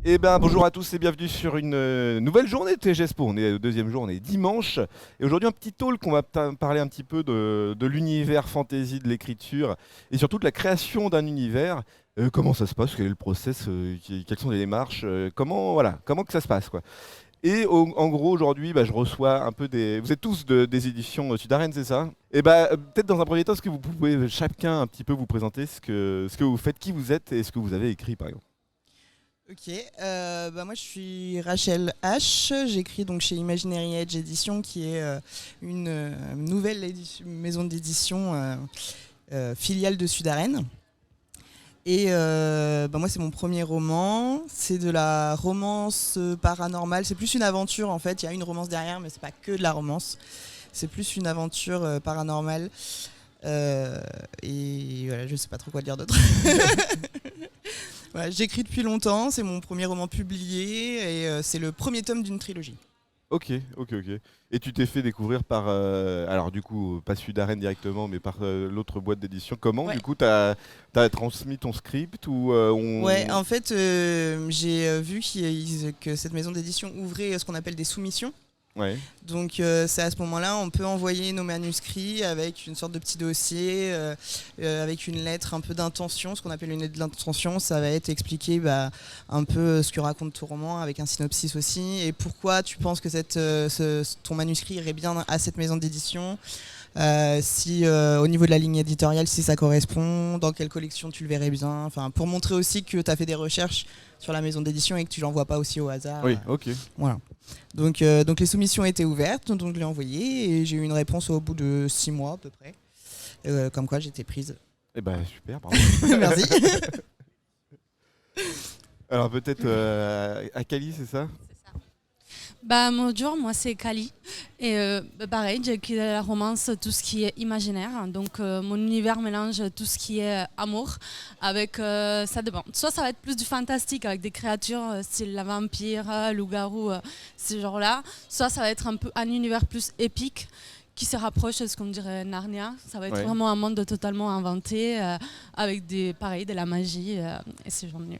Eh ben, bonjour à tous et bienvenue sur une nouvelle journée de TGSpo. On est au deuxième jour, on est dimanche. Et aujourd'hui, un petit talk, on va parler un petit peu de l'univers fantasy, de l'écriture et surtout de la création d'un univers. Comment ça se passe, quel est le process, quelles sont les démarches, comment que ça se passe, quoi. Et en gros, aujourd'hui, bah, je reçois un peu des. Vous êtes tous des éditions Sudarène, c'est ça? Et bah, peut-être dans un premier temps, est-ce que vous pouvez chacun un petit peu vous présenter ce que vous faites, qui vous êtes et ce que vous avez écrit, par exemple? Ok, moi je suis Rachel H. J'écris donc chez Imaginary Edge Édition, qui est une nouvelle maison d'édition filiale de Sudarène. Et moi c'est mon premier roman. C'est de la romance paranormale. C'est plus une aventure en fait. Il y a une romance derrière, mais c'est pas que de la romance. C'est plus une aventure paranormale. Et voilà, je sais pas trop quoi dire d'autre. Voilà, j'écris depuis longtemps, c'est mon premier roman publié et c'est le premier tome d'une trilogie. Ok, ok, ok. Et tu t'es fait découvrir par, alors du coup, pas Sudarène directement, mais par l'autre boîte d'édition. Comment, Ouais. du coup, t'as transmis ton script ou Ouais, on... en fait, j'ai vu que cette maison d'édition ouvrait ce qu'on appelle des soumissions. Ouais, Donc c'est à ce moment-là, on peut envoyer nos manuscrits avec une sorte de petit dossier, avec une lettre un peu d'intention. Ce qu'on appelle une lettre d'intention, ça va être expliquer un peu ce que raconte ton roman, avec un synopsis aussi, et pourquoi tu penses que ton manuscrit irait bien à cette maison d'édition. Si au niveau de la ligne éditoriale, si ça correspond, dans quelle collection tu le verrais bien, enfin pour montrer aussi que tu as fait des recherches sur la maison d'édition et que tu l'envoies pas aussi au hasard. oui, ok. Voilà. Donc les soumissions étaient ouvertes, donc je l'ai envoyé et j'ai eu une réponse au bout de 6 mois à peu près. Comme quoi j'étais prise. Eh ben super, bravo. Merci. Alors peut-être Akali, c'est ça? C'est ça. Bonjour, moi c'est Kali. Et pareil, j'écris de la romance, tout ce qui est imaginaire. Donc mon univers mélange tout ce qui est amour avec, ça dépend. Soit ça va être plus du fantastique avec des créatures style la vampire, loup-garou, ce genre-là. Soit ça va être un peu un univers plus épique qui se rapproche de ce qu'on dirait Narnia. Ça va être Ouais. vraiment un monde totalement inventé avec de la magie et ce genre de lieu.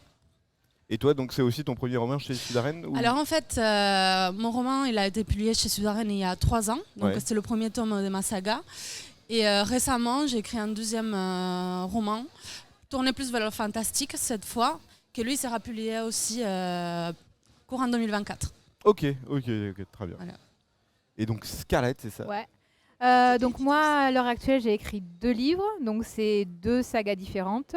Et toi, donc c'est aussi ton premier roman chez Sudarène ou... Alors en fait, mon roman il a été publié chez Sudarène il y a 3 ans, donc Ouais. c'était le premier tome de ma saga. Et récemment, j'ai écrit un deuxième roman, tourné plus vers le fantastique cette fois, que lui sera publié aussi courant 2024. Ok, ok, ok, très bien. Voilà. Et donc Scarlett, c'est ça? Ouais. Donc moi, à l'heure actuelle, j'ai écrit 2 livres, donc c'est 2 sagas différentes.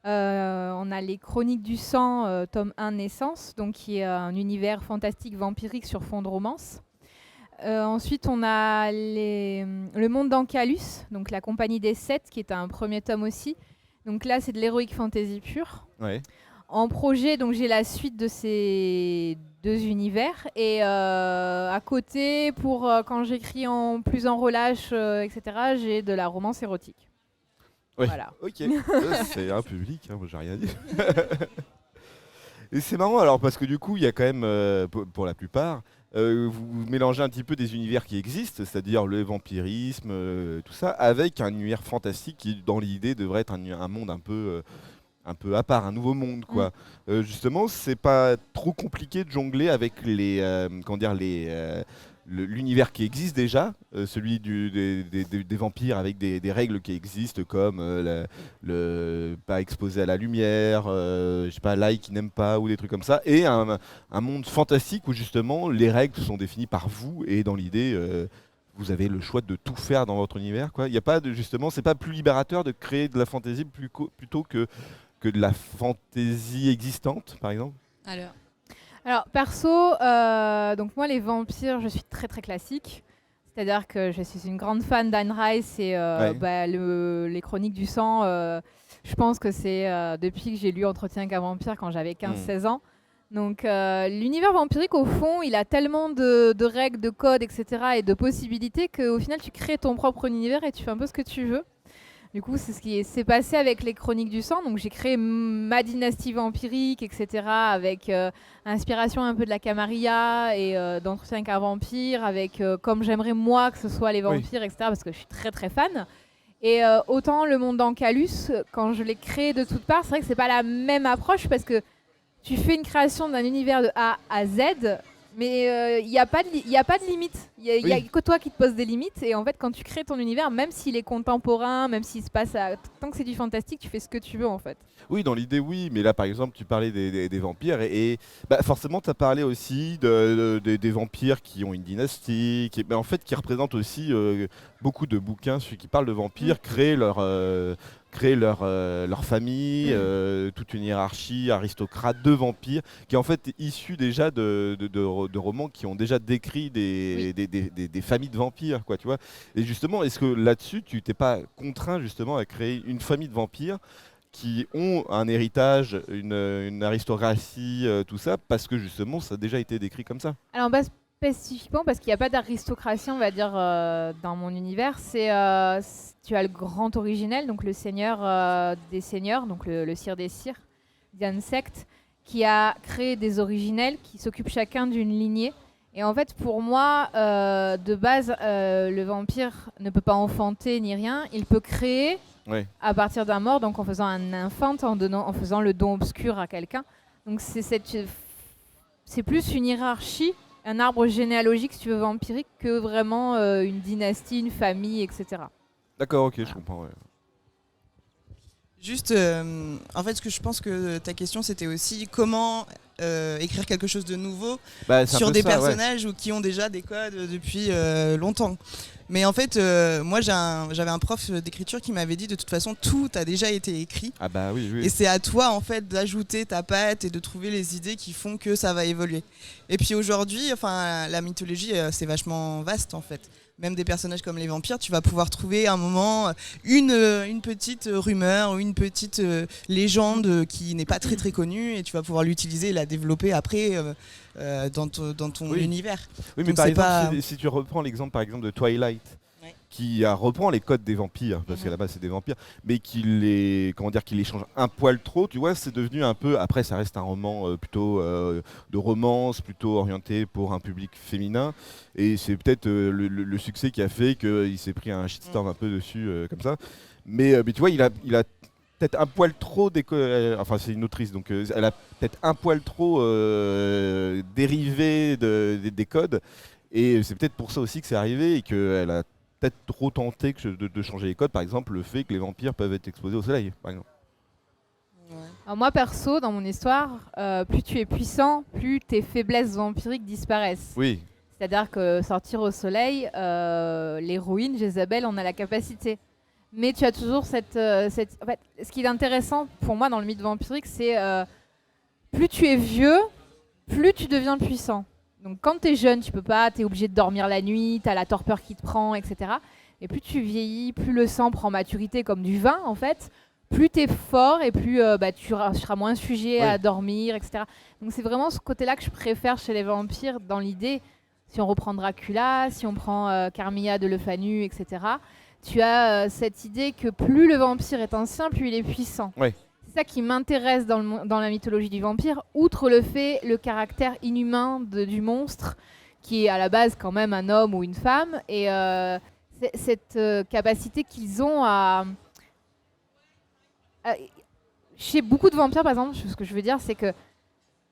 On a les Chroniques du sang, tome 1 Naissance, donc qui est un univers fantastique vampirique sur fond de romance. Ensuite, on a Le Monde d'Ancalus, donc la Compagnie des Sept, qui est un premier tome aussi. Donc là, c'est de l'heroic fantasy pure. Ouais. En projet, donc j'ai la suite de ces 2 univers et à côté, pour quand j'écris plus en relâche, etc., j'ai de la romance érotique. Ouais. Voilà. Ok. C'est un public, hein, moi j'ai rien dit. Et c'est marrant alors parce que du coup il y a quand même, pour la plupart, vous mélangez un petit peu des univers qui existent, c'est-à-dire le vampirisme, tout ça, avec un univers fantastique qui dans l'idée devrait être un monde un peu à part, un nouveau monde quoi. Justement, c'est pas trop compliqué de jongler avec comment dire, l'univers qui existe déjà, celui des vampires avec des règles qui existent comme le pas exposé à la lumière, je sais pas, l'ail qui n'aime pas ou des trucs comme ça, et un monde fantastique où justement les règles sont définies par vous et dans l'idée vous avez le choix de tout faire dans votre univers quoi. Il y a pas de justement, c'est pas plus libérateur de créer de la fantaisie plutôt que de la fantaisie existante par exemple? Alors perso, donc moi les vampires, je suis très très classique. C'est-à-dire que je suis une grande fan d'Anne Rice et Ouais. les Chroniques du sang. Je pense que c'est depuis que j'ai lu Entretien avec un vampire quand j'avais 15-16 ans. Donc l'univers vampirique, au fond, il a tellement de règles, de codes, etc. et de possibilités qu'au final, tu crées ton propre univers et tu fais un peu ce que tu veux. Du coup, c'est ce qui s'est passé avec les Chroniques du sang. Donc, j'ai créé ma dynastie vampirique, etc. avec inspiration un peu de la Camarilla et d'Entretien avec un vampire, avec comme j'aimerais moi que ce soit les Oui. vampires, etc. Parce que je suis très très fan. Et autant le monde d'Ancalus, quand je l'ai créé de toutes parts, c'est vrai que c'est pas la même approche parce que tu fais une création d'un univers de A à Z, mais il n'y a pas de limite. Il n'y a que toi qui te poses des limites. Et en fait, quand tu crées ton univers, même s'il est contemporain, même s'il se passe tant que c'est du fantastique, tu fais ce que tu veux en fait. Oui, dans l'idée, oui, mais là, par exemple, tu parlais des vampires et forcément, tu as parlé aussi des vampires qui ont une dynastie, en fait, qui représentent aussi beaucoup de bouquins qui parlent de vampires, créer leur famille, toute une hiérarchie aristocrate de vampires, qui est en fait issue déjà de romans qui ont déjà décrit des familles de vampires, quoi, tu vois. Et justement, est-ce que là-dessus, tu t'es pas contraint justement à créer une famille de vampires qui ont un héritage, une aristocratie, tout ça, parce que justement, ça a déjà été décrit comme ça. Alors, pas spécifiquement, parce qu'il n'y a pas d'aristocratie, on va dire, dans mon univers. Tu as le grand originel, donc le seigneur des seigneurs, donc le sire des sires, Diane Sect, qui a créé des originels qui s'occupent chacun d'une lignée. Et en fait, pour moi, de base, le vampire ne peut pas enfanter ni rien. Il peut créer à partir d'un mort, donc en faisant un infant, en faisant le don obscur à quelqu'un. Donc c'est plus une hiérarchie, un arbre généalogique, si tu veux, vampirique, que vraiment une dynastie, une famille, etc. D'accord, ok, je comprends. Ouais. Juste, en fait, ce que je pense que ta question, c'était aussi comment écrire quelque chose de nouveau sur des personnages qui ont déjà des codes depuis longtemps. Mais en fait, moi, j'avais un prof d'écriture qui m'avait dit de toute façon, tout a déjà été écrit. Ah bah oui. Et c'est à toi, en fait, d'ajouter ta patte et de trouver les idées qui font que ça va évoluer. Et puis aujourd'hui, la mythologie, c'est vachement vaste, en fait. Même des personnages comme les vampires, tu vas pouvoir trouver à un moment une petite rumeur ou une petite légende qui n'est pas très très connue et tu vas pouvoir l'utiliser et la développer après dans ton univers. Oui, mais par exemple, si tu reprends l'exemple par exemple de Twilight, qui reprend les codes des vampires, parce qu'à la base c'est des vampires, mais qui les change un poil trop, tu vois, c'est devenu un peu, après ça reste un roman plutôt de romance, plutôt orienté pour un public féminin, et c'est peut-être le succès qui a fait qu'il s'est pris un shitstorm un peu dessus, comme ça, mais tu vois, il a peut-être un poil trop enfin c'est une autrice, donc elle a peut-être un poil trop dérivé des codes, et c'est peut-être pour ça aussi que c'est arrivé, et qu'elle a peut-être trop tenté de changer les codes, par exemple le fait que les vampires peuvent être exposés au soleil, par exemple. Alors moi perso, dans mon histoire, plus tu es puissant, plus tes faiblesses vampiriques disparaissent. Oui. C'est-à-dire que sortir au soleil, l'héroïne Jézabel en a la capacité. Mais tu as toujours cette... En fait, ce qui est intéressant pour moi dans le mythe vampirique, c'est plus tu es vieux, plus tu deviens puissant. Donc quand tu es jeune, tu peux pas, tu es obligé de dormir la nuit, tu as la torpeur qui te prend, etc. Et plus tu vieillis, plus le sang prend maturité comme du vin, en fait, plus tu es fort et plus tu seras moins sujet à dormir, etc. Donc c'est vraiment ce côté-là que je préfère chez les vampires dans l'idée. Si on reprend Dracula, si on prend Carmilla de Le Fanu, etc., tu as cette idée que plus le vampire est ancien, plus il est puissant. Ouais. C'est ça qui m'intéresse dans la mythologie du vampire, outre le caractère inhumain du monstre, qui est à la base quand même un homme ou une femme, et cette capacité qu'ils ont chez beaucoup de vampires, par exemple, ce que je veux dire, c'est que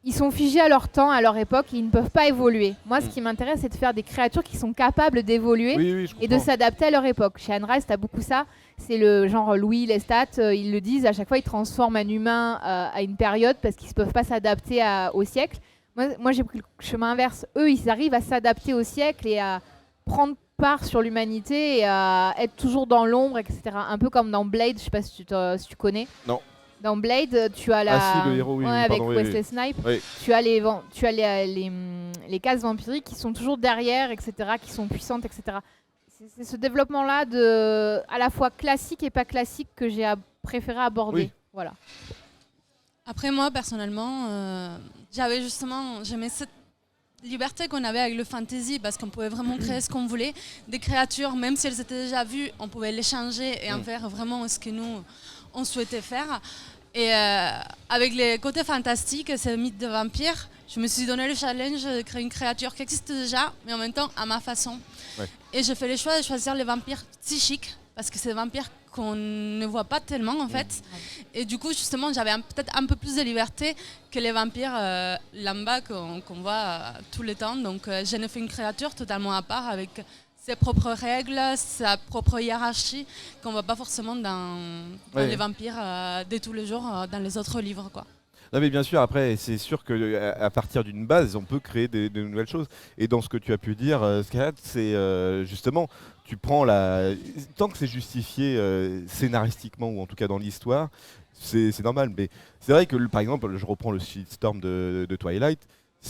ils sont figés à leur temps, à leur époque, et ils ne peuvent pas évoluer. Moi, ce qui m'intéresse, c'est de faire des créatures qui sont capables d'évoluer et de s'adapter à leur époque. Chez Anne Rice, tu as beaucoup ça. C'est le genre Louis Lestat, ils le disent, à chaque fois, ils transforment un humain à une période parce qu'ils ne peuvent pas s'adapter au siècle. Moi, j'ai pris le chemin inverse. Eux, ils arrivent à s'adapter au siècle et à prendre part sur l'humanité et à être toujours dans l'ombre, etc. Un peu comme dans Blade, je ne sais pas si tu connais. Non. Dans Blade, tu as le héros, avec Wesley Snipes, tu as les cases vampiriques qui sont toujours derrière, etc., qui sont puissantes, etc. C'est ce développement-là à la fois classique et pas classique que j'ai préféré aborder. Oui. Voilà. Après moi, personnellement, j'aimais cette liberté qu'on avait avec le fantasy parce qu'on pouvait vraiment créer ce qu'on voulait. Des créatures, même si elles étaient déjà vues, on pouvait les changer et en faire vraiment ce que nous, on souhaitait faire. Et avec les côtés fantastiques, ce mythe de vampire, je me suis donné le challenge de créer une créature qui existe déjà, mais en même temps à ma façon. Ouais. Et j'ai fait le choix de choisir les vampires psychiques, parce que c'est des vampires qu'on ne voit pas tellement en fait. Et du coup, justement, j'avais peut-être un peu plus de liberté que les vampires lambda qu'on voit tout le temps. Donc, je ne fais une créature totalement à part avec ses propres règles, sa propre hiérarchie qu'on ne voit pas forcément dans les vampires de tous les jours, dans les autres livres, quoi. Non mais bien sûr, après c'est sûr qu'à partir d'une base, on peut créer de nouvelles choses. Et dans ce que tu as pu dire, Scarlett, c'est justement, tu prends tant que c'est justifié scénaristiquement ou en tout cas dans l'histoire, c'est normal. Mais c'est vrai que par exemple, je reprends le Shitstorm de Twilight.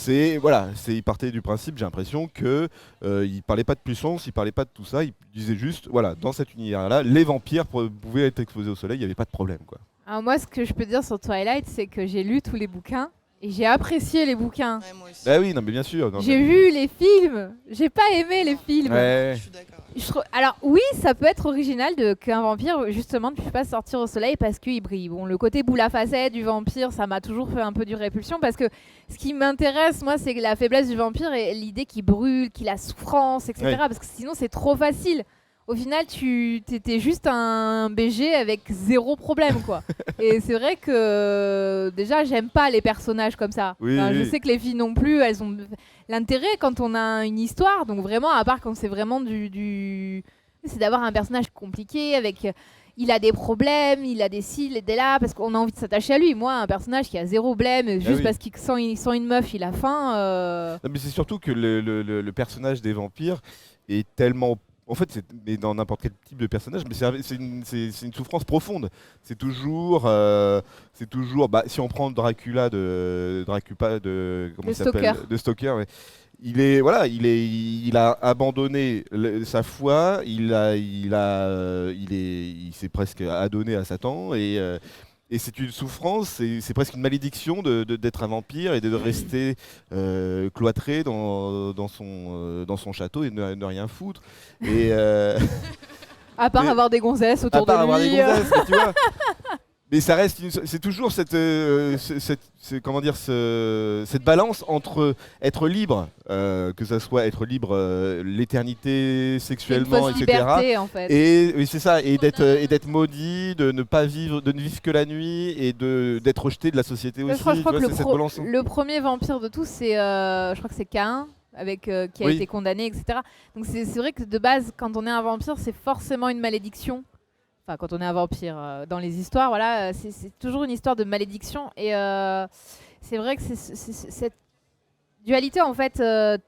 Il partait du principe, j'ai l'impression que il parlait pas de puissance, il parlait pas de tout ça, il disait juste, voilà, dans cet univers-là, les vampires pouvaient être exposés au soleil, il n'y avait pas de problème, quoi. Alors moi, ce que je peux dire sur Twilight, c'est que j'ai lu tous les bouquins et j'ai apprécié les bouquins. Ouais, moi aussi. Bah oui, non mais bien sûr. J'ai vu les films, j'ai pas aimé les films. Ouais. Je suis d'accord. Alors oui, ça peut être original qu'un vampire justement ne puisse pas sortir au soleil parce qu'il brille. Bon, le côté boule à facettes du vampire, ça m'a toujours fait un peu du répulsion parce que ce qui m'intéresse, moi, c'est la faiblesse du vampire et l'idée qu'il brûle, qu'il a souffrance, etc. Ouais. Parce que sinon, c'est trop facile. Au final, tu étais juste un BG avec zéro problème, quoi. Et c'est vrai que déjà, j'aime pas les personnages comme ça. Oui, Enfin, oui. je sais que les filles non plus, elles ont l'intérêt quand on a une histoire. Donc vraiment, à part quand c'est vraiment c'est d'avoir un personnage compliqué avec. Il a des problèmes, il a des cils et des là, parce qu'on a envie de s'attacher à lui. Moi, un personnage qui a zéro blême, juste oui. parce qu'il sent une meuf, il a faim. Non, mais c'est surtout que le personnage des vampires est tellement. En fait, mais dans n'importe quel type de personnage, mais c'est une souffrance profonde. C'est toujours, si on prend Dracula comment il s'appelle, de Stoker, ouais. Il a abandonné sa foi, il s'est presque adonné à Satan et c'est une souffrance, c'est presque une malédiction d'être un vampire et de rester cloîtré dans son château et ne rien foutre. Et, À part avoir des gonzesses autour de lui. avoir des gonzesses, mais tu vois. Mais ça reste, c'est toujours cette balance entre être libre, que ça soit être libre l'éternité sexuellement, une fausse etc. liberté, en fait. Et oui, c'est ça, et d'être maudit, de ne vivre que la nuit et d'être rejeté de la société aussi. Je crois Tu vois, que c'est cette balance. le premier vampire de tous, je crois que c'est Cain, qui a été condamné, etc. Donc c'est vrai que de base, quand on est un vampire, c'est forcément une malédiction. Enfin, quand on est un vampire dans les histoires, voilà, c'est toujours une histoire de malédiction. Et c'est vrai que cette dualité, en fait,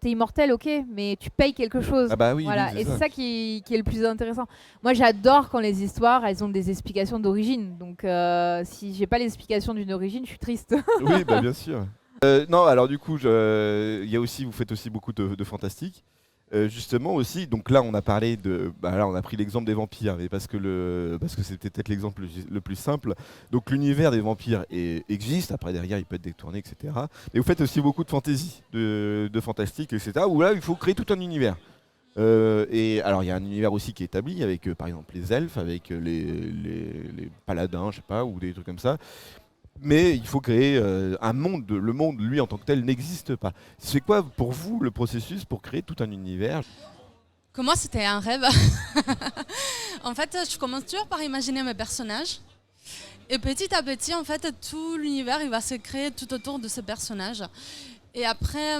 t'es immortel, ok, mais tu payes quelque chose. Ah bah oui, voilà. oui, Et c'est ça qui est le plus intéressant. Moi, j'adore quand les histoires, elles ont des explications d'origine. Donc, si j'ai pas l'explication d'une origine, je suis triste. Oui, bah bien sûr. Non, alors du coup, vous faites aussi beaucoup de fantastique. Justement aussi, donc là on a parlé là on a pris l'exemple des vampires, mais parce que c'était peut-être l'exemple le plus simple. Donc l'univers des vampires existe, après derrière il peut être détourné, etc. Mais vous faites aussi beaucoup de fantasy, de fantastique, etc. Où là il faut créer tout un univers. Et alors il y a un univers aussi qui est établi avec par exemple les elfes, avec les paladins, je sais pas, ou des trucs comme ça. Mais il faut créer un monde. Le monde, lui, en tant que tel, n'existe pas. C'est quoi, pour vous, le processus pour créer tout un univers? Que moi, c'était un rêve. En fait, je commence toujours par imaginer mes personnages. Et petit à petit, en fait, tout l'univers, il va se créer tout autour de ce personnage. Et après,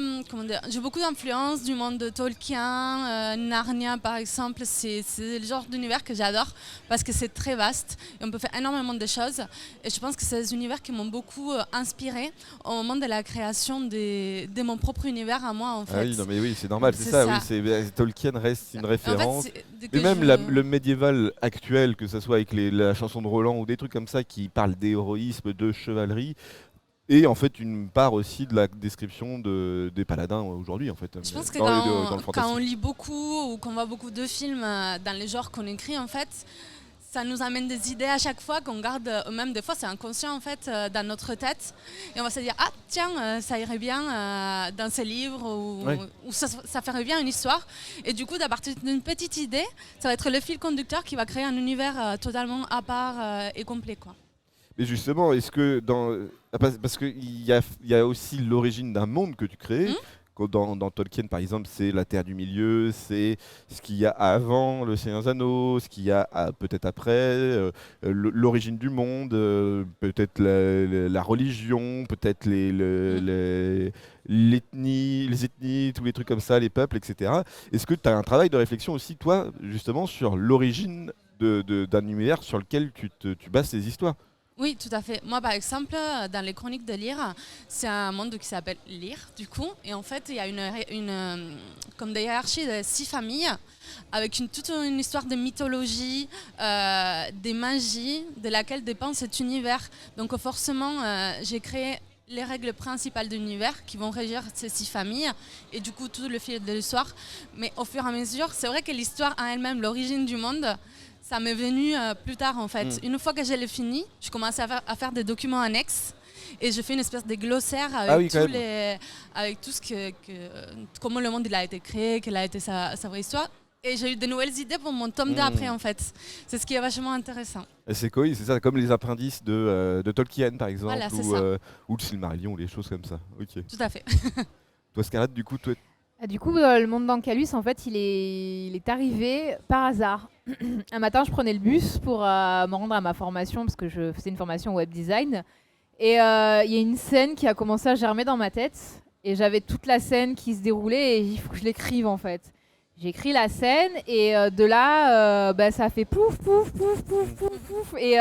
j'ai beaucoup d'influence du monde de Tolkien, Narnia par exemple. C'est le genre d'univers que j'adore parce que c'est très vaste et on peut faire énormément de choses. Et je pense que c'est des univers qui m'ont beaucoup inspiré au moment de la création de mon propre univers à moi, en fait. Ah oui, non mais oui, c'est normal, c'est ça. Oui, Tolkien reste une référence. En fait, et même le médiéval actuel, que ce soit avec la chanson de Roland ou des trucs comme ça qui parlent d'héroïsme, de chevalerie. Et en fait, une part aussi de la description des paladins aujourd'hui, en fait. Je pense que dans quand on lit beaucoup ou qu'on voit beaucoup de films dans les genres qu'on écrit, en fait, ça nous amène des idées à chaque fois qu'on garde, même des fois c'est inconscient en fait, dans notre tête. Et on va se dire, ah tiens, ça irait bien dans ces livres ou ça ferait bien une histoire. Et du coup, à partir d'une petite idée, ça va être le fil conducteur qui va créer un univers totalement à part et complet, quoi. Mais justement, est-ce que parce qu'il y a aussi l'origine d'un monde que tu crées, dans Tolkien, par exemple, c'est la Terre du Milieu, c'est ce qu'il y a avant le Seigneur des Anneaux, ce qu'il y a peut-être après, l'origine du monde, peut-être la religion, peut-être les ethnies, tous les trucs comme ça, les peuples, etc. Est-ce que tu as un travail de réflexion aussi, toi, justement, sur l'origine d'un univers sur lequel tu bases tes histoires? Oui, tout à fait. Moi, par exemple, dans les chroniques de Lyre, c'est un monde qui s'appelle Lyre, du coup. Et en fait, il y a comme des hiérarchies de 6 familles, avec toute une histoire de mythologie, des magies, de laquelle dépend cet univers. Donc forcément, j'ai créé les règles principales de l'univers qui vont régir ces 6 familles et du coup tout le fil de l'histoire. Mais au fur et à mesure, c'est vrai que l'histoire en elle-même, l'origine du monde, ça m'est venu plus tard en fait. Une fois que je l'ai fini, je commençais à faire des documents annexes et je fais une espèce de glossaire avec avec tout comment le monde il a été créé, quelle a été sa vraie histoire. Et j'ai eu de nouvelles idées pour mon tome d'après en fait. C'est ce qui est vachement intéressant. C'est quoi, c'est ça, comme les appendices de Tolkien par exemple, voilà, ou le Silmarillion, ou les choses comme ça. Ok. Tout à fait. Toi Scarlett, du coup, Le monde d'Ancalus, en fait, il est arrivé par hasard. Un matin, je prenais le bus pour me rendre à ma formation, parce que je faisais une formation web design. Et il y a une scène qui a commencé à germer dans ma tête. Et j'avais toute la scène qui se déroulait et il faut que je l'écrive, en fait. J'ai écrit la scène et de là, ça a fait pouf, pouf, pouf, pouf, pouf, pouf. Et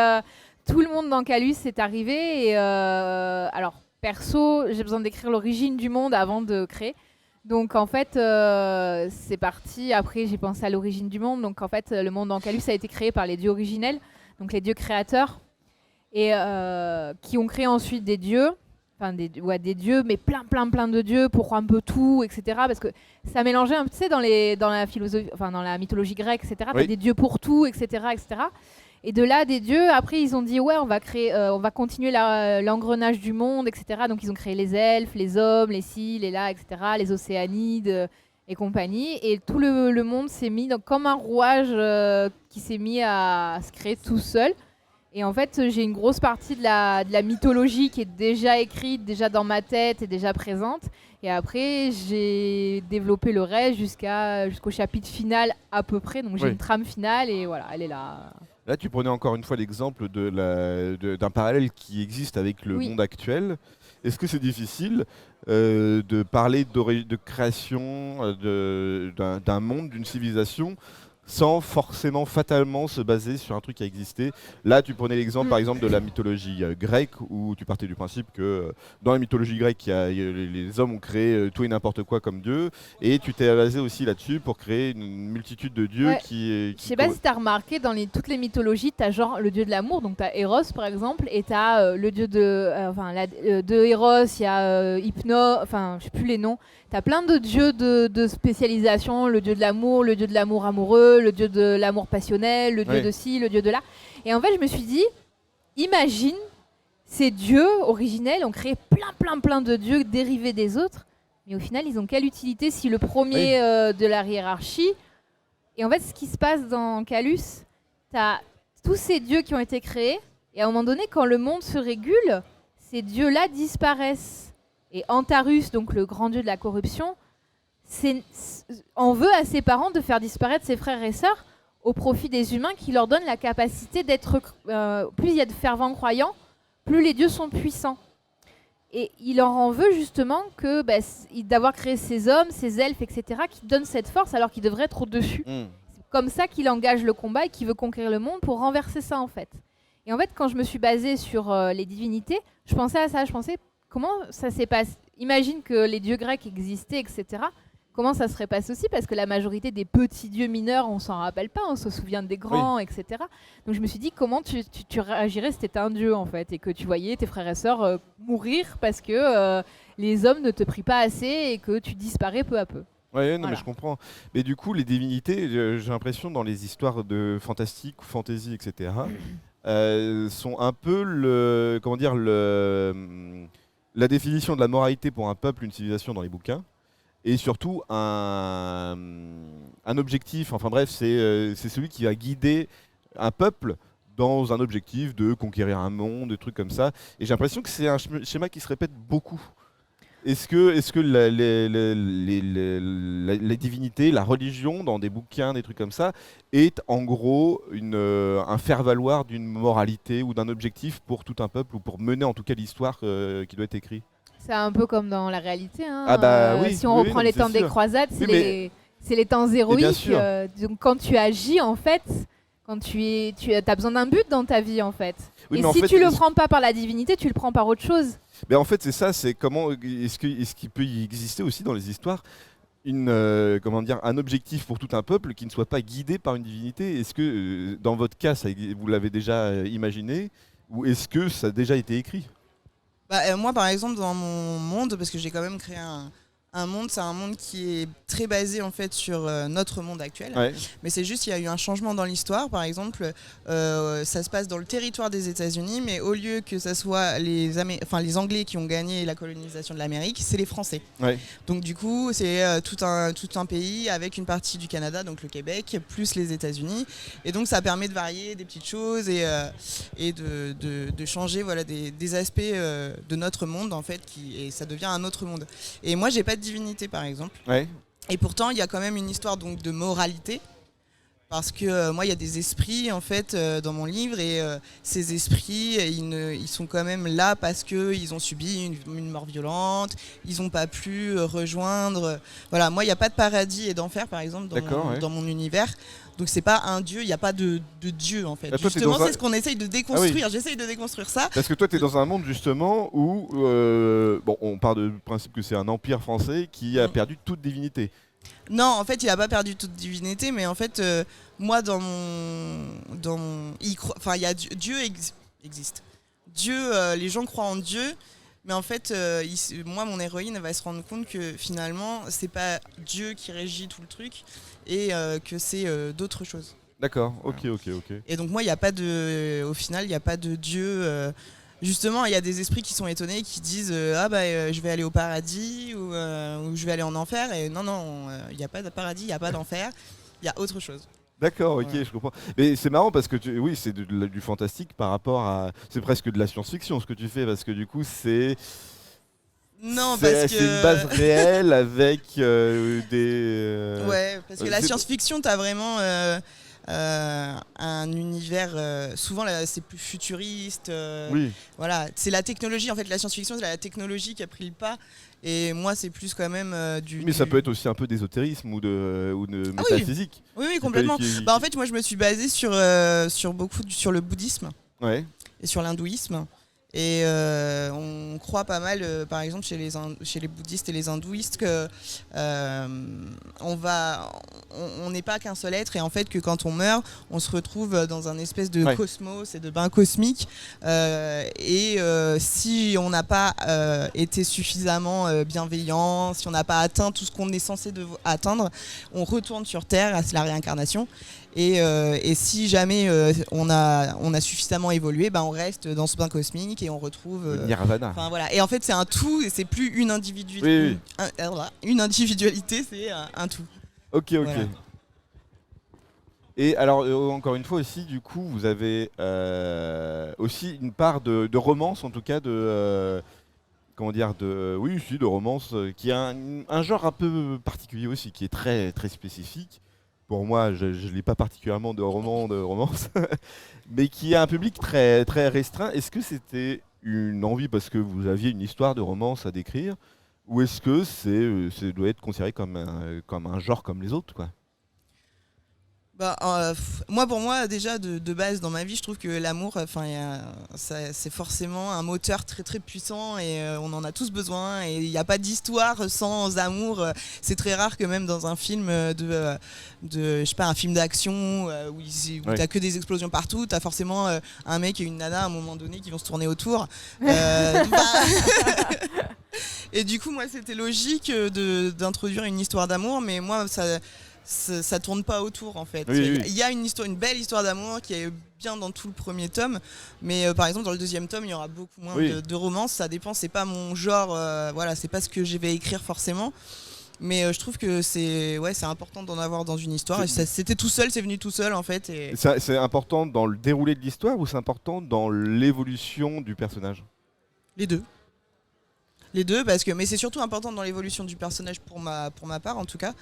tout le monde d'Ancalus est arrivé. Et alors, perso, j'ai besoin d'écrire l'origine du monde avant de créer. Donc en fait, c'est parti. Après, j'ai pensé à l'origine du monde. Donc en fait, le monde d'Ancalus a été créé par les dieux originels, donc les dieux créateurs, et qui ont créé ensuite des dieux. Enfin, des dieux, mais plein de dieux pour un peu tout, etc. Parce que ça mélangeait un peu, tu sais, dans la philosophie, enfin dans la mythologie grecque, etc. Oui. T'as des dieux pour tout, etc., etc. Et de là, des dieux, après, ils ont dit, ouais, on va continuer l'engrenage du monde, etc. Donc, ils ont créé les elfes, les hommes, les scies, les là, etc., les océanides et compagnie. Et tout le monde s'est mis comme un rouage qui s'est mis à se créer tout seul. Et en fait, j'ai une grosse partie de la mythologie qui est déjà écrite, déjà dans ma tête et déjà présente. Et après, j'ai développé le reste jusqu'au chapitre final à peu près. Donc, j'ai une trame finale et voilà, elle est là. Là, tu prenais encore une fois l'exemple d'un parallèle qui existe avec le monde actuel. Est-ce que c'est difficile de parler de création d'un monde, d'une civilisation, sans forcément fatalement se baser sur un truc qui a existé? Là, tu prenais l'exemple par exemple de la mythologie grecque, où tu partais du principe que dans la mythologie grecque, les hommes ont créé tout et n'importe quoi comme dieu, et tu t'es basé aussi là-dessus pour créer une multitude de dieux qui je sais pas si tu as remarqué, dans toutes les mythologies, tu as genre le dieu de l'amour, donc tu as Eros par exemple, et tu as le dieu de Eros, il y a Hypno, enfin je sais plus les noms. T'as plein de dieux de spécialisation, le dieu de l'amour amoureux, le dieu de l'amour passionnel, le dieu de ci, le dieu de là. Et en fait, je me suis dit, imagine, ces dieux originels ont créé plein de dieux dérivés des autres, mais au final, ils ont quelle utilité si le premier de la hiérarchie... Et en fait, ce qui se passe dans Calus, t'as tous ces dieux qui ont été créés, et à un moment donné, quand le monde se régule, ces dieux-là disparaissent. Et Antarus, donc le grand dieu de la corruption, en veut à ses parents de faire disparaître ses frères et sœurs au profit des humains, qui leur donnent la capacité d'être... plus il y a de fervents croyants, plus les dieux sont puissants. Et il leur en veut justement d'avoir créé ces hommes, ces elfes, etc., qui donnent cette force alors qu'ils devraient être au-dessus. C'est comme ça qu'il engage le combat et qu'il veut conquérir le monde pour renverser ça en fait. Et en fait, quand je me suis basée sur les divinités, je pensais à ça, je pensais... Comment ça s'est passé? Imagine que les dieux grecs existaient, etc. Comment ça serait passé aussi? Parce que la majorité des petits dieux mineurs, on s'en rappelle pas, on se souvient des grands, etc. Donc je me suis dit, comment tu réagirais si tu étais un dieu, en fait, et que tu voyais tes frères et sœurs mourir parce que les hommes ne te prient pas assez et que tu disparais peu à peu. Mais je comprends. Mais du coup, les divinités, j'ai l'impression, dans les histoires de fantastique ou fantasy, etc., sont un peu la définition de la moralité pour un peuple, une civilisation dans les bouquins, et surtout un objectif, enfin bref, c'est celui qui va guider un peuple dans un objectif de conquérir un monde, des trucs comme ça. Et j'ai l'impression que c'est un schéma qui se répète beaucoup. est-ce que la divinité, la religion, dans des bouquins, des trucs comme ça, est en gros un faire-valoir d'une moralité ou d'un objectif pour tout un peuple ou pour mener en tout cas l'histoire qui doit être écrite? C'est un peu comme dans la réalité, hein. Ah bah oui, si on oui, reprend non, les c'est temps des sûr. croisades, Oui, mais- c'est les temps bien héroïques. sûr. Donc quand tu agis, en fait, quand tu as besoin d'un but dans ta vie, en fait. Oui, Et mais en si fait, tu le est-ce- prends pas par la divinité, tu le prends par autre chose. Mais en fait, c'est ça, c'est comment est-ce qu'il peut y exister aussi dans les histoires comment dire, un objectif pour tout un peuple qui ne soit pas guidé par une divinité? Est-ce que dans votre cas, vous l'avez déjà imaginé ou est-ce que ça a déjà été écrit? Moi, par exemple, dans mon monde, parce que j'ai quand même créé un monde, c'est un monde qui est très basé en fait sur notre monde actuel. Ouais. Mais c'est juste qu'il y a eu un changement dans l'histoire. Par exemple, ça se passe dans le territoire des États-Unis, mais au lieu que ça soit les Anglais qui ont gagné la colonisation de l'Amérique, c'est les Français. Ouais. Donc du coup, c'est tout un pays avec une partie du Canada, donc le Québec, plus les États-Unis. Et donc ça permet de varier des petites choses et de changer voilà, des aspects de notre monde en fait, et ça devient un autre monde. Et moi, j'ai pas de divinité par exemple. Ouais. Et pourtant, il y a quand même une histoire donc de moralité. Parce que moi, il y a des esprits en fait dans mon livre et ces esprits, ils sont quand même là parce qu'ils ont subi une mort violente, ils n'ont pas pu rejoindre. Voilà, moi, il n'y a pas de paradis et d'enfer par exemple dans mon univers. Donc c'est pas un dieu, il n'y a pas de dieu en fait. Bah, toi, Justement, c'est ce qu'on essaye de déconstruire. Ah oui. J'essaye de déconstruire ça. Parce que toi, tu es dans un monde justement où, bon, on part du principe que c'est un empire français qui a perdu toute divinité. Non, en fait, il a pas perdu toute divinité, mais en fait, moi, il y a Dieu existe. Dieu, les gens croient en Dieu, mais en fait, moi, mon héroïne, elle va se rendre compte que finalement, c'est pas Dieu qui régit tout le truc et que c'est d'autres choses. D'accord. Voilà. Ok. Et donc moi, au final, il n'y a pas de Dieu. Justement, il y a des esprits qui sont étonnés, qui disent je vais aller au paradis ou je vais aller en enfer. Et non, il n'y a pas de paradis, il n'y a pas d'enfer, il y a autre chose. D'accord, ok, Voilà. je comprends. Mais c'est marrant parce que oui, c'est du fantastique par rapport à, c'est presque de la science-fiction ce que tu fais parce que du coup Non, parce que c'est une base réelle avec des. Ouais, parce que la c'est- science-fiction, t'as vraiment un univers. Souvent, là, c'est plus futuriste. Oui. Voilà, c'est la technologie. En fait, la science-fiction, c'est la technologie qui a pris le pas. Et moi, c'est plus quand même Mais ça peut être aussi un peu d'ésotérisme ou de Ah oui. métaphysique. Oui, complètement. qui- En fait, moi, je me suis basée sur sur le bouddhisme Ouais. et sur l'hindouisme. Et on croit pas mal, par exemple, chez les bouddhistes et les hindouistes, que on n'est pas qu'un seul être, et en fait que quand on meurt, on se retrouve dans un espèce de cosmos et de bain cosmique. Si on n'a pas été suffisamment bienveillant, si on n'a pas atteint tout ce qu'on est censé atteindre, on retourne sur Terre, c'est la réincarnation. Et si jamais on a suffisamment évolué, on reste dans ce bain cosmique et on retrouve. Le Nirvana. Enfin voilà. Et en fait, c'est un tout, et c'est plus une individualité. Oui. Une individualité, c'est un tout. Ok. Voilà. Et alors, encore une fois aussi, du coup, vous avez aussi une part de romance, en tout cas, comment dire, de romance, qui est un genre un peu particulier aussi, qui est très, très spécifique. Pour moi, je ne lis pas particulièrement de romance, mais qui a un public très, très restreint. Est-ce que c'était une envie parce que vous aviez une histoire de romance à décrire, ou est-ce que ça doit être considéré comme un genre comme les autres, quoi? Moi, pour moi, déjà de base dans ma vie, je trouve que l'amour, c'est forcément un moteur très très puissant et on en a tous besoin. Et il n'y a pas d'histoire sans amour. C'est très rare que même dans un film je sais pas, un film d'action où t'as que des explosions partout, t'as forcément un mec et une nana à un moment donné qui vont se tourner autour. Et du coup, moi, c'était logique d'introduire une histoire d'amour, mais moi, ça tourne pas autour en fait. Oui. Il y a une belle histoire d'amour qui est bien dans tout le premier tome, mais par exemple dans le deuxième tome il y aura beaucoup moins de romance. Ça dépend, c'est pas mon genre, voilà, c'est pas ce que je vais écrire forcément. Mais je trouve que c'est important d'en avoir dans une histoire. Et c'était tout seul, c'est venu tout seul en fait. Et C'est important dans le déroulé de l'histoire ou c'est important dans l'évolution du personnage? les deux. les deux, mais c'est surtout important dans l'évolution du personnage pour ma part en tout cas,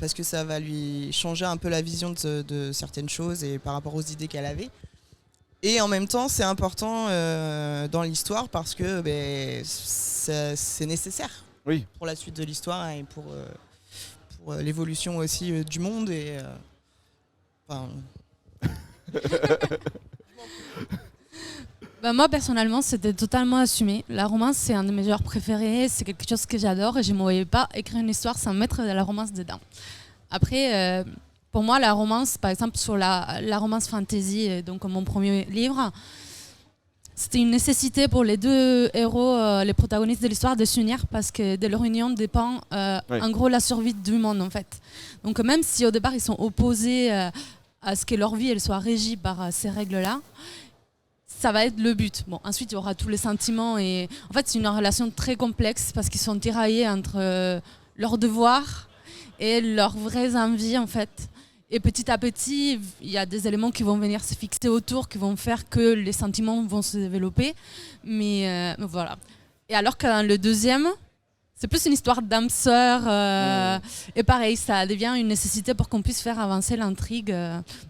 parce que ça va lui changer un peu la vision de certaines choses et par rapport aux idées qu'elle avait. Et en même temps, c'est important dans l'histoire parce que c'est nécessaire pour la suite de l'histoire et pour l'évolution aussi du monde. Et, moi, personnellement, c'était totalement assumé. La romance, c'est un de mes genres préférés. C'est quelque chose que j'adore et je ne me voyais pas écrire une histoire sans mettre de la romance dedans. Après, pour moi, la romance, par exemple, sur la romance fantasy, donc mon premier livre, c'était une nécessité pour les deux héros, les protagonistes de l'histoire, de s'unir parce que de leur union dépend, en gros, la survie du monde, en fait. Donc, même si au départ, ils sont opposés à ce que leur vie elle soit régie par ces règles-là, ça va être le but. Bon, ensuite, il y aura tous les sentiments. Et en fait, c'est une relation très complexe parce qu'ils sont tiraillés entre leurs devoirs et leurs vraies envies, en fait. Et petit à petit, il y a des éléments qui vont venir se fixer autour, qui vont faire que les sentiments vont se développer. Mais voilà. Et alors que dans le deuxième, c'est plus une histoire d'âme sœur. Et pareil, ça devient une nécessité pour qu'on puisse faire avancer l'intrigue.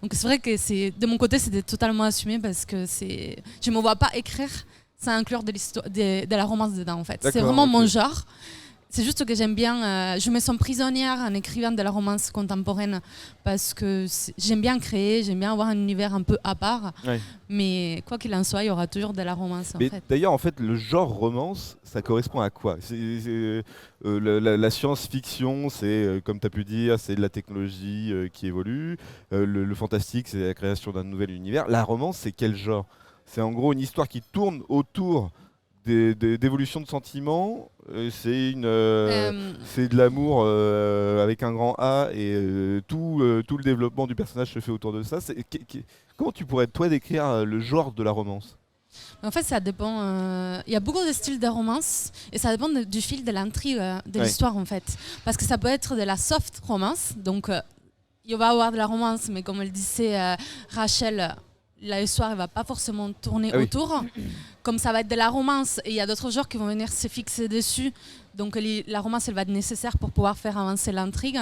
Donc c'est vrai que de mon côté, c'était totalement assumé parce que je ne me vois pas écrire sans inclure de la romance dedans, en fait. C'est vraiment mon genre. C'est juste que j'aime bien, je me sens prisonnière en écrivant de la romance contemporaine parce que j'aime bien créer, j'aime bien avoir un univers un peu à part. Ouais. Mais quoi qu'il en soit, il y aura toujours de la romance. En fait. D'ailleurs, en fait, le genre romance, ça correspond à quoi? La science-fiction, c'est, comme tu as pu dire, c'est de la technologie qui évolue. Le fantastique, c'est la création d'un nouvel univers. La romance, c'est quel genre? C'est en gros une histoire qui tourne autour d'évolution de sentiments, c'est de l'amour avec un grand A et tout le développement du personnage se fait autour de ça. Comment tu pourrais toi décrire le genre de la romance? En fait, ça dépend. Il y a beaucoup de styles de romance et ça dépend du fil de l'intrigue de l'histoire en fait. Parce que ça peut être de la soft romance, donc il va y avoir de la romance, mais comme elle disait Rachel, l'histoire ne va pas forcément tourner autour. Comme ça va être de la romance, et il y a d'autres genres qui vont venir se fixer dessus. Donc la romance, elle va être nécessaire pour pouvoir faire avancer l'intrigue,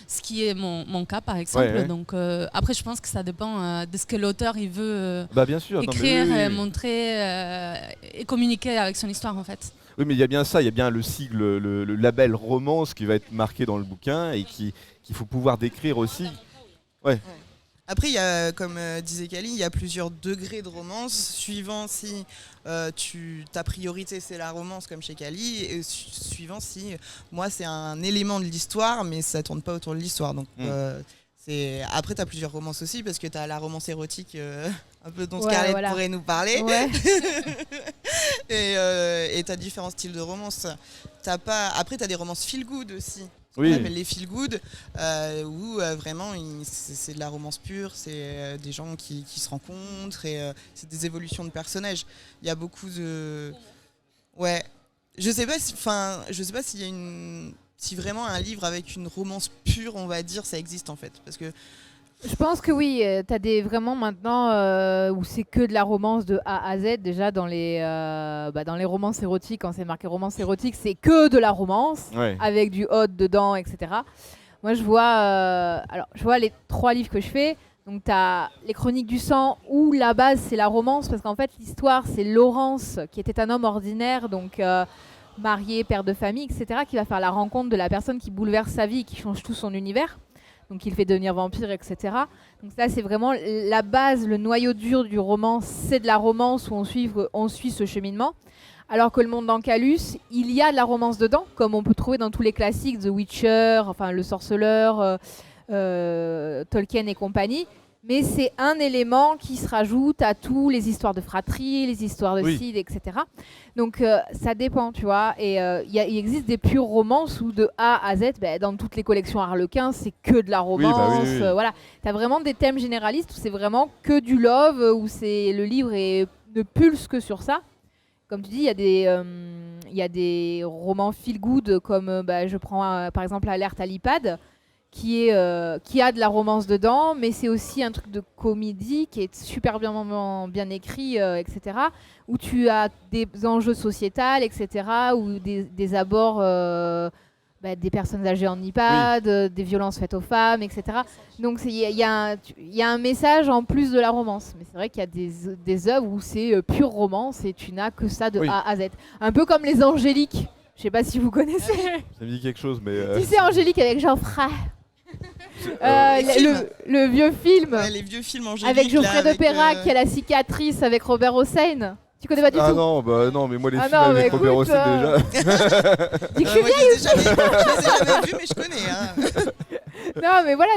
ce qui est mon cas par exemple. Donc après, je pense que ça dépend de ce que l'auteur il veut bien sûr, écrire, montrer et communiquer avec son histoire en fait. Oui, mais il y a bien ça, il y a bien le sigle, le label romance qui va être marqué dans le bouquin et qu'il faut pouvoir décrire aussi. Ouais. Après, il y a, comme disait Kali, il y a plusieurs degrés de romance, suivant si ta priorité c'est la romance comme chez Kali, et suivant si moi c'est un élément de l'histoire, mais ça tourne pas autour de l'histoire. Donc après, tu as plusieurs romances aussi, parce que tu as la romance érotique, un peu dont Scarlett pourrait nous parler. Ouais. Et tu as différents styles de romance. Après, tu as des romances feel good aussi. On appelle les feel good, où vraiment c'est de la romance pure, c'est des gens qui se rencontrent et c'est des évolutions de personnages. Il y a beaucoup de... Ouais. Je sais pas s'il y a si vraiment un livre avec une romance pure, on va dire, ça existe en fait. Parce que je pense que oui, t'as vraiment maintenant où c'est que de la romance de A à Z. Déjà dans les romances érotiques, quand c'est marqué romance érotique, c'est que de la romance avec du hot dedans, etc. Moi, je vois les 3 livres que je fais. Donc t'as les Chroniques du sang où la base c'est la romance parce qu'en fait l'histoire c'est Laurence qui était un homme ordinaire, donc marié, père de famille, etc. qui va faire la rencontre de la personne qui bouleverse sa vie, qui change tout son univers. Donc il fait devenir vampire, etc. Donc ça c'est vraiment la base, le noyau dur du roman, c'est de la romance où on suit ce cheminement. Alors que le monde d'Ancalus, il y a de la romance dedans, comme on peut trouver dans tous les classiques, The Witcher, enfin Le Sorceleur, Tolkien et compagnie. Mais c'est un élément qui se rajoute à tous les histoires de fratrie, les histoires de Cid, etc. Donc ça dépend, tu vois. Et il existe des pures romances où de A à Z, dans toutes les collections Harlequin, c'est que de la romance. Voilà. Tu as vraiment des thèmes généralistes où c'est vraiment que du love, où le livre ne pulse que sur ça. Comme tu dis, il y a des romans feel good, comme je prends par exemple Alerte à l'IPAD, qui a de la romance dedans, mais c'est aussi un truc de comédie qui est super bien écrit, etc. Où tu as des enjeux sociétals, etc. Ou des abords des personnes âgées en EHPAD, des violences faites aux femmes, etc. Donc il y a un message en plus de la romance. Mais c'est vrai qu'il y a des œuvres où c'est pure romance et tu n'as que ça de A à Z. Un peu comme les Angéliques. Je sais pas si vous connaissez. Ça me dit quelque chose, mais... Tu sais, Angélique avec Geoffrey. Le vieux film. Ouais, les vieux films Angélique. Avec Geoffrey de Perrac, qui a la cicatrice avec Robert Hossein. Tu connais pas du tout? Non, mais moi les films avec Robert Hossein déjà. Dis que je suis vieille. Je les ai jamais vus, mais je connais. Hein. Non, mais voilà,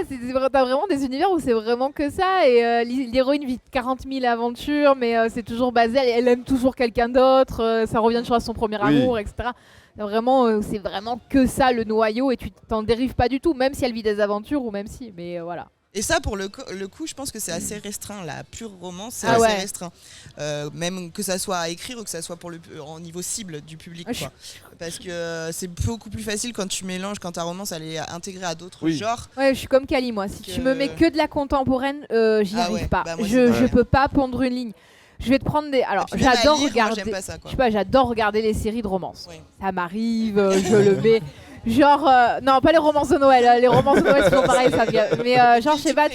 t'as vraiment des univers où c'est vraiment que ça. Et l'héroïne vit 40 000 aventures, mais c'est toujours basé, elle aime toujours quelqu'un d'autre, ça revient toujours à son premier amour, etc. Vraiment, c'est vraiment que ça le noyau et tu t'en dérives pas du tout, même si elle vit des aventures ou même si. Mais voilà. Et ça, pour le coup, je pense que c'est assez restreint. La pure romance, c'est assez restreint. Même que ça soit à écrire ou que ça soit pour en niveau cible du public. Quoi. Parce que c'est beaucoup plus facile quand tu mélanges, quand ta romance elle est intégrée à d'autres genres. Ouais, je suis comme Kali, moi. Si tu me mets que de la contemporaine, j'y arrive pas. Moi, je peux pas pondre une ligne. Je vais te prendre des. Alors, j'adore regarder. Moi, pas ça, je sais pas, j'adore regarder les séries de romance. Ouais. Ça m'arrive, je le mets. Genre, non, pas les romances de Noël. Les romances de Noël, c'est toujours pareil, ça vient. Mais genre, je sais pas.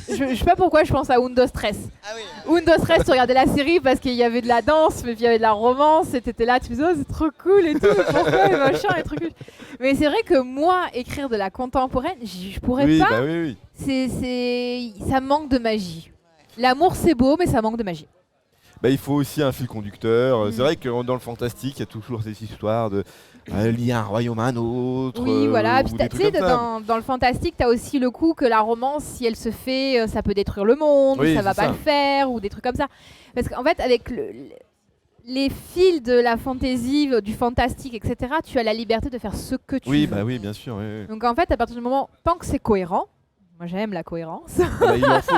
Je sais pas pourquoi je pense à Undo Stress. Ah oui. Undo Stress, tu regardais la série parce qu'il y avait de la danse, mais puis il y avait de la romance, et t'étais là, tu me disais, oh, c'est trop cool et tout, pourquoi et machin, et trop cool. Mais c'est vrai que moi, écrire de la contemporaine, je pourrais pas. Bah oui. Ça manque de magie. L'amour, c'est beau, mais ça manque de magie. Bah, il faut aussi un fil conducteur. C'est vrai que dans le fantastique, il y a toujours ces histoires de lier un royaume à un autre. Oui, voilà. Puis tu sais, dans le fantastique, tu as aussi le coup que la romance, si elle se fait, ça peut détruire le monde, ça va pas le faire, ou des trucs comme ça. Parce qu'en fait, avec les fils de la fantaisie, du fantastique, etc., tu as la liberté de faire ce que tu veux. Bah oui, bien sûr. Oui. Donc en fait, à partir du moment, tant que c'est cohérent, moi j'aime la cohérence.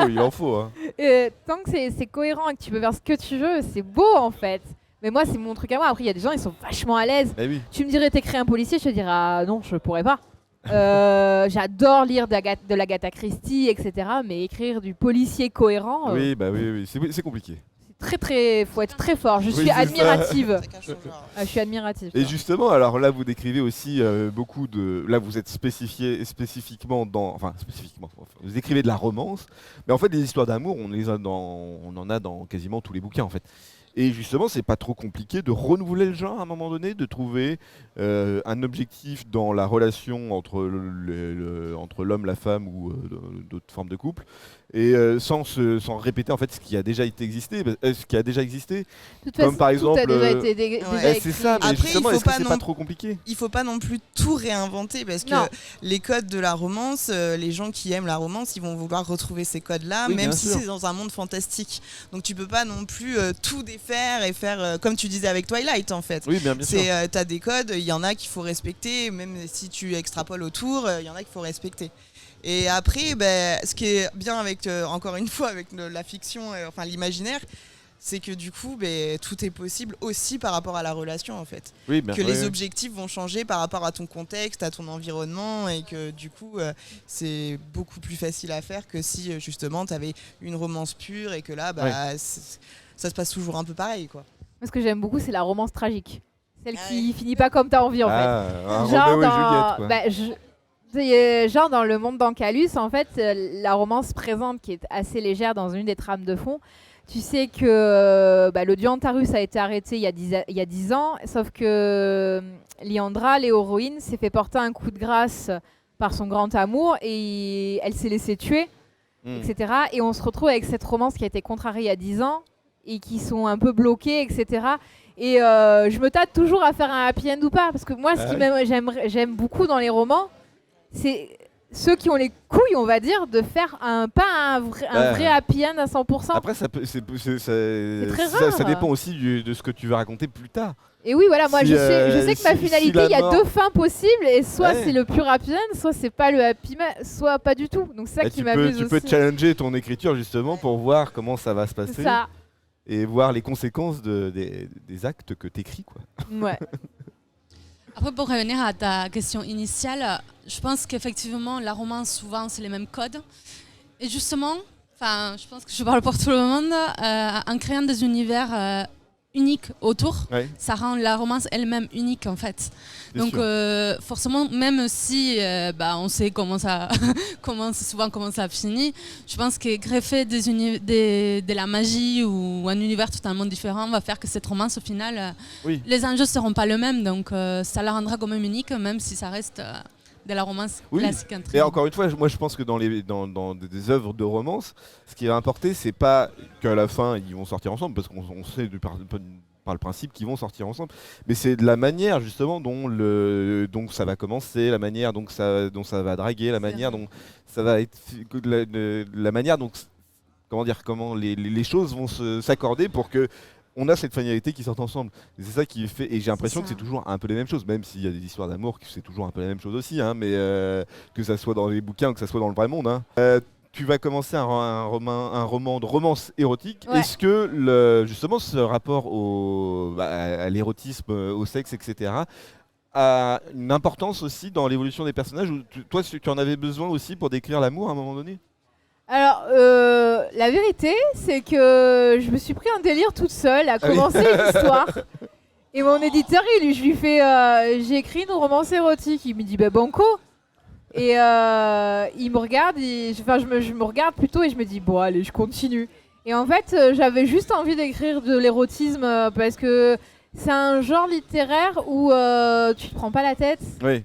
Il en faut. Hein. Tant que c'est cohérent et que tu peux faire ce que tu veux, c'est beau en fait. Mais moi, c'est mon truc à moi. Après, il y a des gens, ils sont vachement à l'aise. Oui. Tu me dirais, t'écris un policier, je te dirais, ah non, je pourrais pas. J'adore lire de l'Agatha Christie, etc. Mais écrire du policier cohérent... Oui, c'est compliqué. Faut être très fort. Je suis admirative. Je suis admirative. Et justement, alors là, vous décrivez aussi beaucoup de. Là, vous êtes spécifiquement vous écrivez de la romance, mais en fait, des histoires d'amour, on en a dans quasiment tous les bouquins, en fait. Et justement, c'est pas trop compliqué de renouveler le genre à un moment donné, de trouver un objectif dans la relation entre l'homme, la femme ou d'autres formes de couple, et sans répéter en fait ce qui a déjà existé. Comme par exemple, tout a déjà été c'est ça. Mais après, justement, est-ce que c'est pas trop compliqué? Il faut pas non plus tout réinventer parce que les codes de la romance, les gens qui aiment la romance, ils vont vouloir retrouver ces codes-là, même si c'est dans un monde fantastique. Donc tu peux pas non plus tout défaire et faire comme tu disais avec Twilight en fait. Oui, bien sûr. T'as des codes, il y en a qu'il faut respecter, même si tu extrapoles autour, il y en a qu'il faut respecter. Et après, ce qui est bien avec, encore une fois, avec la fiction, enfin l'imaginaire, c'est que du coup, tout est possible aussi par rapport à la relation en fait. Les objectifs vont changer par rapport à ton contexte, à ton environnement, et que du coup, c'est beaucoup plus facile à faire que si justement tu avais une romance pure et que là, ça se passe toujours un peu pareil, quoi. Moi, ce que j'aime beaucoup, c'est la romance tragique. Celle qui finit pas comme t'as envie en fait. Genre dans Le Monde d'Ancalus, en fait, la romance présente qui est assez légère dans une des trames de fond. Tu sais que le dieu Antarus a été arrêté il y a 10 ans, sauf que Liandra, l'héroïne, s'est fait porter un coup de grâce par son grand amour et elle s'est laissée tuer, etc. Et on se retrouve avec cette romance qui a été contrariée il y a 10 ans et qui sont un peu bloqués, etc. Et je me tâte toujours à faire un happy end ou pas, parce que moi, j'aime beaucoup dans les romans, c'est ceux qui ont les couilles, on va dire, de faire un vrai happy end à 100%. Après, c'est très rare. Ça dépend aussi de ce que tu veux raconter plus tard. Et oui, voilà, moi je sais que ma finalité, il y a deux fins possibles, et soit c'est le pur happy end, soit c'est pas le happy end, soit pas du tout. Donc c'est ça qui m'amuse aussi. Tu peux challenger ton écriture justement pour voir comment ça va se passer. Ça. Et voir les conséquences des actes que t'écris, quoi. Ouais. Après, pour revenir à ta question initiale, je pense qu'effectivement, la romance, souvent, c'est les mêmes codes. Et justement, je pense que je parle pour tout le monde, en créant des univers uniques autour, ça rend la romance elle-même unique en fait. Donc forcément, même si on sait comment ça finit, je pense que greffer de la magie ou un univers totalement différent va faire que cette romance au final, les enjeux ne seront pas les mêmes, donc ça la rendra quand même unique, même si ça reste de la romance classique. Et encore une fois, moi je pense que dans des œuvres de romance, ce qui va importer, c'est pas qu'à la fin ils vont sortir ensemble, parce qu'on sait par le principe qu'ils vont sortir ensemble, mais c'est de la manière justement dont ça va commencer, la manière dont ça va draguer, la manière dont ça va être, la manière dont comment les choses vont s'accorder pour que on a cette finalité qui sort ensemble. C'est ça qui fait, et j'ai l'impression que c'est toujours un peu les mêmes choses, même s'il y a des histoires d'amour, c'est toujours un peu la même chose aussi, hein, mais que ça soit dans les bouquins ou que ça soit dans le vrai monde. Hein. Tu vas commencer un roman de romance érotique. Ouais. Est-ce que justement ce rapport à l'érotisme, au sexe, etc., a une importance aussi dans l'évolution des personnages, ou toi tu en avais besoin aussi pour décrire l'amour à un moment donné? Alors, la vérité, c'est que je me suis pris un délire toute seule à commencer une histoire. Et mon éditeur, je lui fais j'ai écrit une romance érotique. Il me dit banco. Et il me regarde, je me regarde plutôt et je me dis bon, allez, je continue. Et en fait, j'avais juste envie d'écrire de l'érotisme parce que c'est un genre littéraire où tu te prends pas la tête. Oui.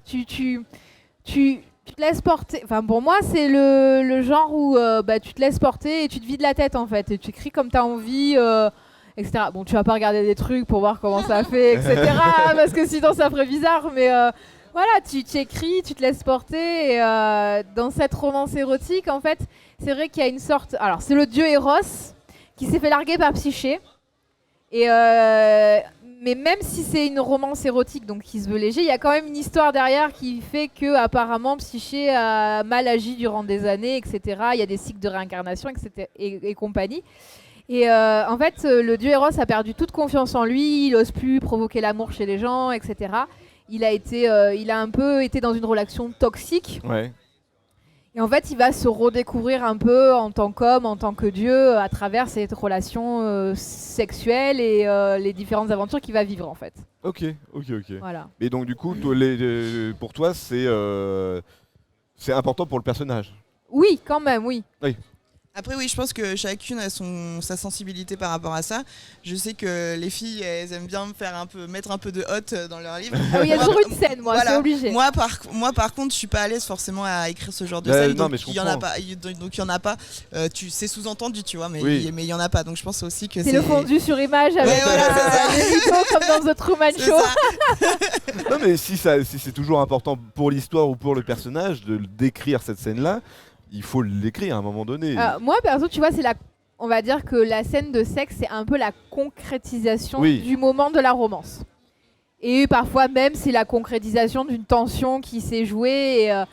Tu te laisses porter. Enfin, pour moi, c'est le genre où tu te laisses porter et tu te vides la tête en fait. Et tu écris comme tu as envie, etc. Bon, tu vas pas regarder des trucs pour voir comment ça fait, etc. parce que sinon, ça ferait bizarre. Mais voilà, tu écris, tu te laisses porter. Et dans cette romance érotique, en fait, c'est vrai qu'il y a une sorte. Alors, c'est le dieu Eros qui s'est fait larguer par Psyché. Et. Mais même si c'est une romance érotique, donc qui se veut léger, il y a quand même une histoire derrière qui fait que apparemment Psyché a mal agi durant des années, etc. Il y a des cycles de réincarnation, etc. et compagnie. Et en fait, le dieu Eros a perdu toute confiance en lui, il n'ose plus provoquer l'amour chez les gens, etc. Il a un peu été dans une relation toxique. Ouais. Et en fait, il va se redécouvrir un peu en tant qu'homme, en tant que dieu, à travers cette relation sexuelle et les différentes aventures qu'il va vivre, en fait. Ok. Voilà. Et donc, du coup, pour toi, c'est important pour le personnage? Oui, quand même, oui. Après oui, je pense que chacune a sa sensibilité par rapport à ça. Je sais que les filles, elles aiment bien mettre un peu de hot dans leurs livres. Il y a toujours une scène, moi, c'est obligé. Moi par contre, je suis pas à l'aise forcément à écrire ce genre de scène. Donc il y en a pas. Donc il y en a pas. C'est sous-entendu, tu vois, mais il y en a pas. Donc je pense aussi que c'est le fondu sur image avec les rideaux comme dans The Truman Show. Non mais si c'est toujours important pour l'histoire ou pour le personnage de décrire cette scène-là, il faut l'écrire à un moment donné. Moi, perso, tu vois, on va dire que la scène de sexe, c'est un peu la concrétisation du moment de la romance. Et parfois même, c'est la concrétisation d'une tension qui s'est jouée. Et,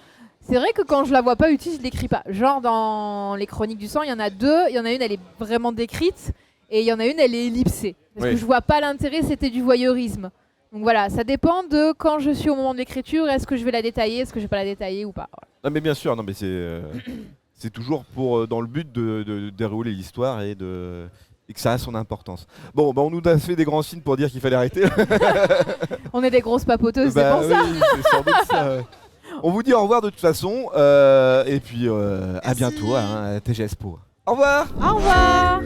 c'est vrai que quand je la vois pas utile, je l'écris pas. Genre dans les Chroniques du sang, il y en a deux. Il y en a une, elle est vraiment décrite. Et il y en a une, elle est ellipsée. Parce que je vois pas l'intérêt, c'était du voyeurisme. Donc voilà, ça dépend de quand je suis au moment de l'écriture, est-ce que je vais la détailler, est-ce que je vais pas la détailler ou pas. Voilà. Non mais bien sûr, c'est toujours dans le but de dérouler l'histoire et que ça a son importance. Bon, on nous a fait des grands signes pour dire qu'il fallait arrêter. On est des grosses papoteuses, c'est pour ça. C'est sans doute ça. On vous dit au revoir de toute façon, et puis à bientôt, TGS Po. Au revoir. Au revoir.